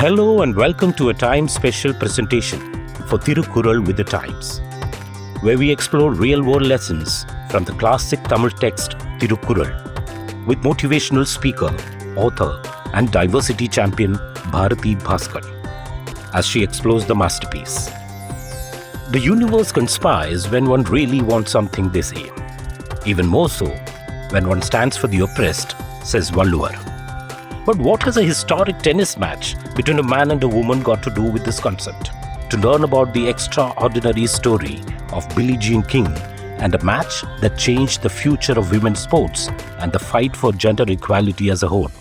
Hello and welcome to a time special presentation for Thirukkural with the Times, where we explore real-world lessons from the classic Tamil text Thirukkural with motivational speaker, author and diversity champion Bharathi Baskar as she explores the masterpiece. The universe conspires when one really wants something, they say. Even more so when one stands for the oppressed, says Thiruvalluvar. But what has a historic tennis match between a man and a woman got to do with this concept? To learn about the extraordinary story of Billie Jean King and a match that changed the future of women's sports and the fight for gender equality as a whole.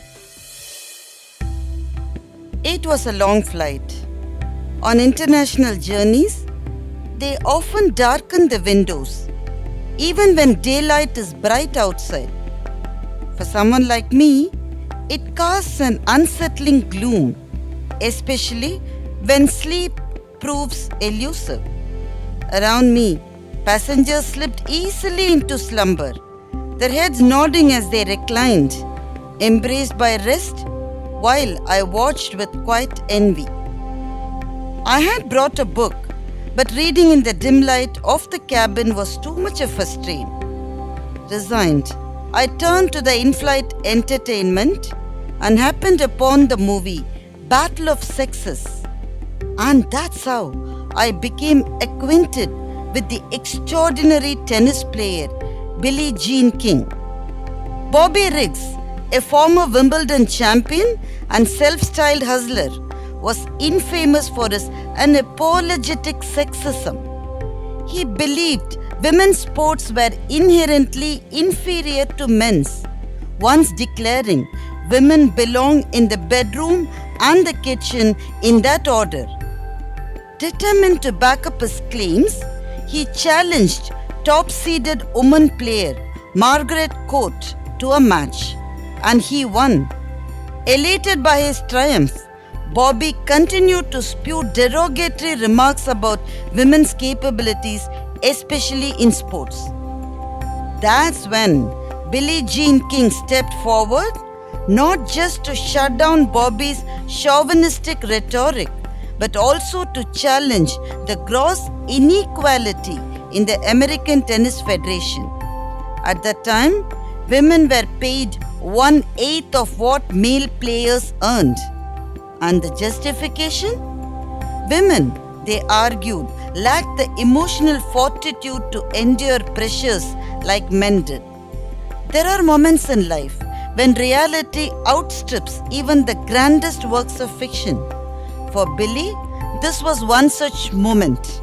It was a long flight. On international journeys, they often darken the windows, even when daylight is bright outside. For someone like me, it casts an unsettling gloom, especially when sleep proves elusive. Around me, passengers slipped easily into slumber, their heads nodding as they reclined, embraced by rest, while I watched with quiet envy. I had brought a book, but reading in the dim light of the cabin was too much of a strain. Resigned, I turned to the in-flight entertainment and happened upon the movie Battle of Sexes. And that's how I became acquainted with the extraordinary tennis player Billie Jean King. Bobby Riggs, a former Wimbledon champion and self-styled hustler, was infamous for his unapologetic sexism. He believed women's sports were inherently inferior to men's, once declaring women belong in the bedroom and the kitchen in that order. Determined to back up his claims, he challenged top-seeded woman player Margaret Court to a match, and he won. Elated by his triumph, Bobby continued to spew derogatory remarks about women's capabilities, especially in sports. That's when Billie Jean King stepped forward, not just to shut down Bobby's chauvinistic rhetoric, but also to challenge the gross inequality in the American Tennis Federation. At that time, women were paid 1/8 of what male players earned. And the justification? Women, they argued, lacked the emotional fortitude to endure pressures like men did. There are moments in life when reality outstrips even the grandest works of fiction. For Billie, this was one such moment.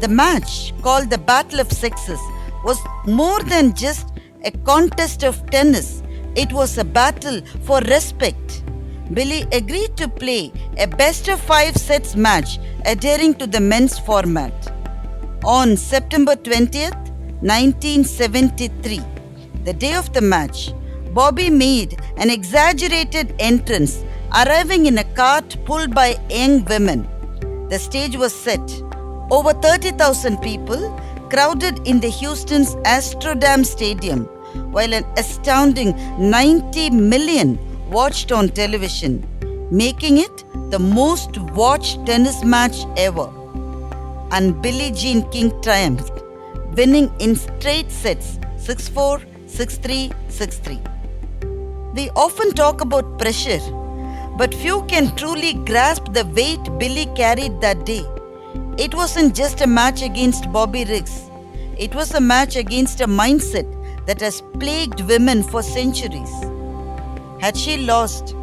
The match, called the Battle of Sexes, was more than just a contest of tennis. It was a battle for respect. Billie agreed to play a best-of-5 sets match adhering to the men's format. On September 20th, 1973, the day of the match, Bobby made an exaggerated entrance, arriving in a cart pulled by young women. The stage was set. Over 30,000 people crowded in the Houston's Astrodome Stadium, while an astounding 90 million watched on television, making it the most watched tennis match ever. And Billie Jean King triumphed, winning in straight sets 6-4, 6-3, 6-3. We often talk about pressure, but few can truly grasp the weight Billie carried that day. It wasn't just a match against Bobby Riggs. It was a match against a mindset that has plagued women for centuries. Had she lost,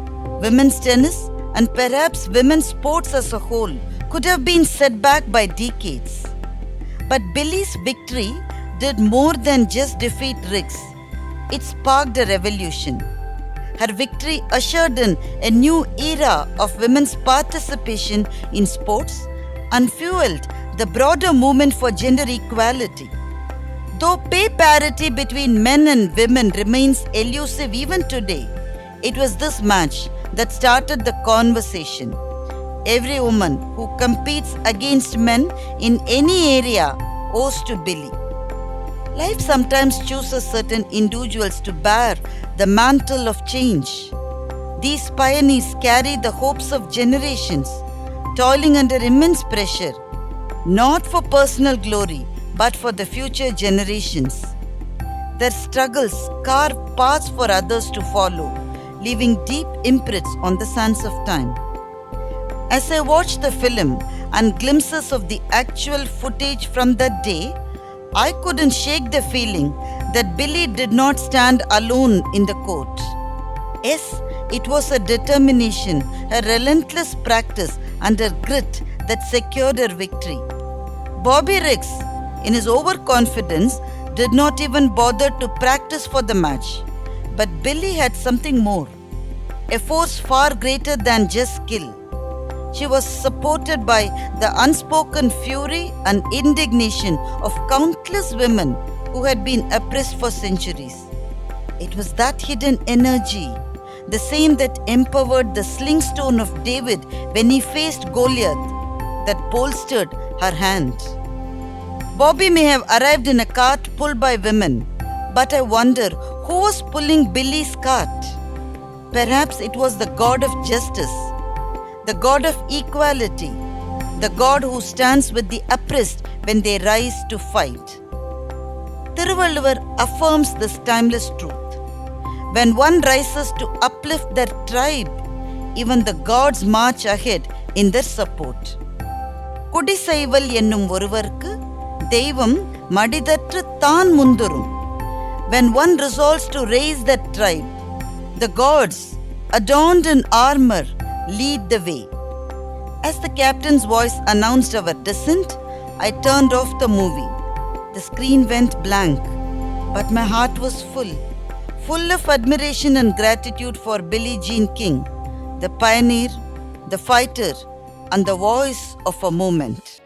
women's tennis and perhaps women's sports as a whole could have been set back by decades. But Billie's victory did more than just defeat Riggs. It sparked a revolution. Her victory ushered in a new era of women's participation in sports and fueled the broader movement for gender equality. Though pay parity between men and women remains elusive even today, it was this match that started the conversation. Every woman who competes against men in any area owes to Billie. Life sometimes chooses certain individuals to bear the mantle of change. These pioneers carry the hopes of generations, toiling under immense pressure, not for personal glory, but for the future generations. Their struggles carve paths for others to follow, leaving deep imprints on the sands of time. As I watched the film and glimpses of the actual footage from that day, I couldn't shake the feeling that Billy did not stand alone in the court. Yes, it was a determination, a relentless practice, and a grit that secured her victory. Bobby Riggs, in his overconfidence, did not even bother to practice for the match. But Billy had something more, a force far greater than just skill. She was supported by the unspoken fury and indignation of countless women who had been oppressed for centuries. It was that hidden energy, the same that empowered the sling stone of David when he faced Goliath, that bolstered her hand. Bobby may have arrived in a cart pulled by women, but I wonder who was pulling Billy's cart. Perhaps it was the God of justice, the God of equality, the God who stands with the oppressed when they rise to fight. Thiruvalluvar affirms this timeless truth. When one rises to uplift their tribe, even the gods march ahead in their support. Kudiseyval Ennum Oruvarkkuth, Theyvam Madidhatruth Thaanmun. When one resolves to raise that tribe, the gods, adorned in armor, lead the way. As the captain's voice announced our descent, I turned off the movie. The screen went blank, but my heart was full of admiration and gratitude for Billie Jean King, the pioneer, the fighter, and the voice of a movement.